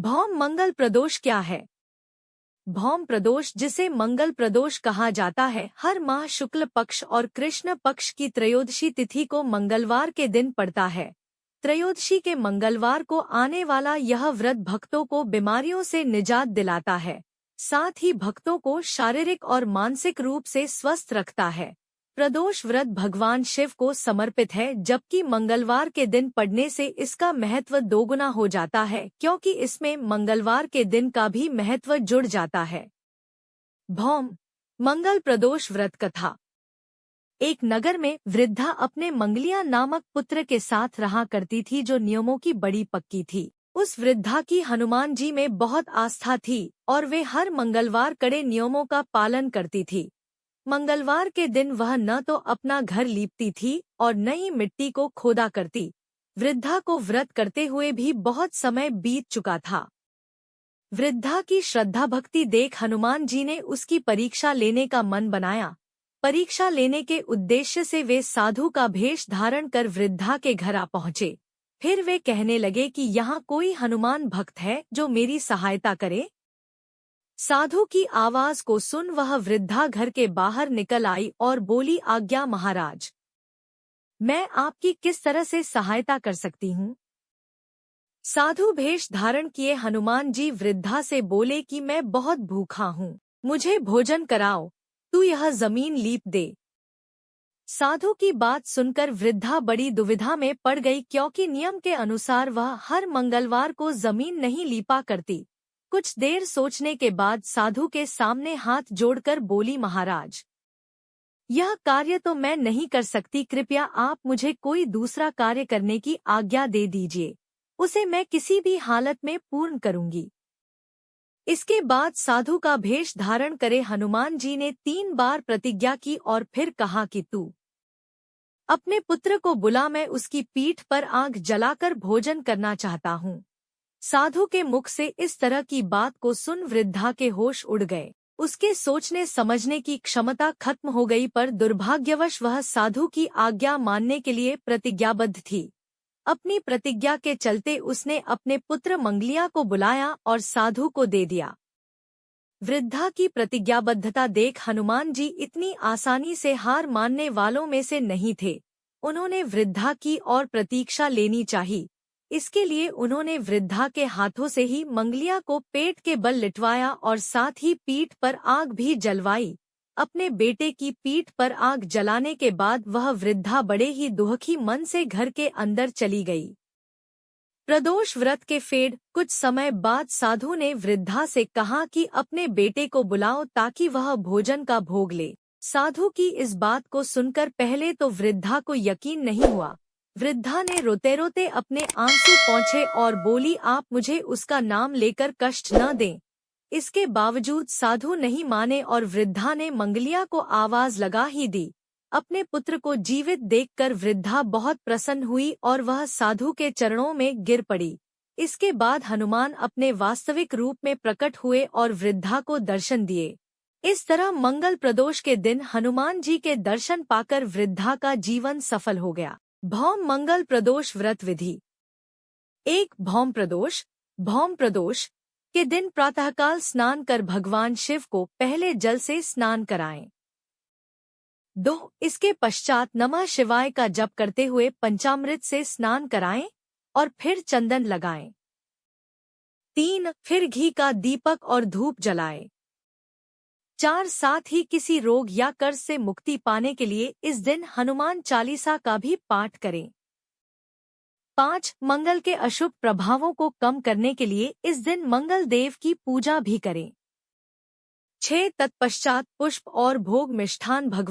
भौम मंगल प्रदोष क्या है? भौम प्रदोष, जिसे मंगल प्रदोष कहा जाता है, हर माह शुक्ल पक्ष और कृष्ण पक्ष की त्रयोदशी तिथि को मंगलवार के दिन पड़ता है। त्रयोदशी के मंगलवार को आने वाला यह व्रत भक्तों को बीमारियों से निजात दिलाता है, साथ ही भक्तों को शारीरिक और मानसिक रूप से स्वस्थ रखता है। प्रदोष व्रत भगवान शिव को समर्पित है, जबकि मंगलवार के दिन पड़ने से इसका महत्व दोगुना हो जाता है, क्योंकि इसमें मंगलवार के दिन का भी महत्व जुड़ जाता है। भौम मंगल प्रदोष व्रत कथा। एक नगर में वृद्धा अपने मंगलिया नामक पुत्र के साथ रहा करती थी, जो नियमों की बड़ी पक्की थी। उस वृद्धा की हनुमान जी में बहुत आस्था थी और वे हर मंगलवार कड़े नियमों का पालन करती थी। मंगलवार के दिन वह न तो अपना घर लीपती थी और न ही मिट्टी को खोदा करती। वृद्धा को व्रत करते हुए भी बहुत समय बीत चुका था। वृद्धा की श्रद्धा भक्ति देख हनुमान जी ने उसकी परीक्षा लेने का मन बनाया। परीक्षा लेने के उद्देश्य से वे साधु का भेष धारण कर वृद्धा के घर आ पहुँचे। फिर वे कहने लगे कि यहाँ कोई हनुमान भक्त है जो मेरी सहायता करे। साधु की आवाज को सुन वह वृद्धा घर के बाहर निकल आई और बोली, आज्ञा महाराज, मैं आपकी किस तरह से सहायता कर सकती हूँ? साधु भेष धारण किए हनुमान जी वृद्धा से बोले कि मैं बहुत भूखा हूँ, मुझे भोजन कराओ, तू यह जमीन लीप दे। साधु की बात सुनकर वृद्धा बड़ी दुविधा में पड़ गई, क्योंकि नियम के अनुसार वह हर मंगलवार को जमीन नहीं लीपा करती। कुछ देर सोचने के बाद साधु के सामने हाथ जोड़कर बोली, महाराज, यह कार्य तो मैं नहीं कर सकती, कृपया आप मुझे कोई दूसरा कार्य करने की आज्ञा दे दीजिए, उसे मैं किसी भी हालत में पूर्ण करूंगी। इसके बाद साधु का भेष धारण करे हनुमान जी ने 3 बार प्रतिज्ञा की और फिर कहा कि तू अपने पुत्र को बुला, मैं उसकी पीठ पर आग जलाकर भोजन करना चाहता हूँ। साधु के मुख से इस तरह की बात को सुन वृद्धा के होश उड़ गए। उसके सोचने समझने की क्षमता खत्म हो गई, पर दुर्भाग्यवश वह साधु की आज्ञा मानने के लिए प्रतिज्ञाबद्ध थी। अपनी प्रतिज्ञा के चलते उसने अपने पुत्र मंगलिया को बुलाया और साधु को दे दिया। वृद्धा की प्रतिज्ञाबद्धता देख हनुमान जी इतनी आसानी से हार मानने वालों में से नहीं थे। उन्होंने वृद्धा की और प्रतीक्षा लेनी चाहिए। इसके लिए उन्होंने वृद्धा के हाथों से ही मंगलिया को पेट के बल लिटवाया और साथ ही पीठ पर आग भी जलवाई। अपने बेटे की पीठ पर आग जलाने के बाद वह वृद्धा बड़े ही दुखी मन से घर के अंदर चली गई। प्रदोष व्रत के फेड कुछ समय बाद साधु ने वृद्धा से कहा कि अपने बेटे को बुलाओ ताकि वह भोजन का भोग ले। साधु की इस बात को सुनकर पहले तो वृद्धा को यकीन नहीं हुआ। वृद्धा ने रोते रोते अपने आंसू पोंछे और बोली, आप मुझे उसका नाम लेकर कष्ट न दें। इसके बावजूद साधु नहीं माने और वृद्धा ने मंगलिया को आवाज लगा ही दी। अपने पुत्र को जीवित देखकर वृद्धा बहुत प्रसन्न हुई और वह साधु के चरणों में गिर पड़ी। इसके बाद हनुमान अपने वास्तविक रूप में प्रकट हुए और वृद्धा को दर्शन दिए। इस तरह मंगल प्रदोष के दिन हनुमान जी के दर्शन पाकर वृद्धा का जीवन सफल हो गया। भौम मंगल प्रदोष व्रत विधि। 1. भौम प्रदोष के दिन प्रातःकाल स्नान कर भगवान शिव को पहले जल से स्नान कराएं। 2. इसके पश्चात नमः शिवाय का जप करते हुए पंचामृत से स्नान कराएं और फिर चंदन लगाएं। 3. फिर घी का दीपक और धूप जलाएं। 4. साथ ही किसी रोग या कर्ज से मुक्ति पाने के लिए इस दिन हनुमान चालीसा का भी पाठ करें। 5. मंगल के अशुभ प्रभावों को कम करने के लिए इस दिन मंगल देव की पूजा भी करें। 6. तत्पश्चात पुष्प और भोग मिष्ठान भगवान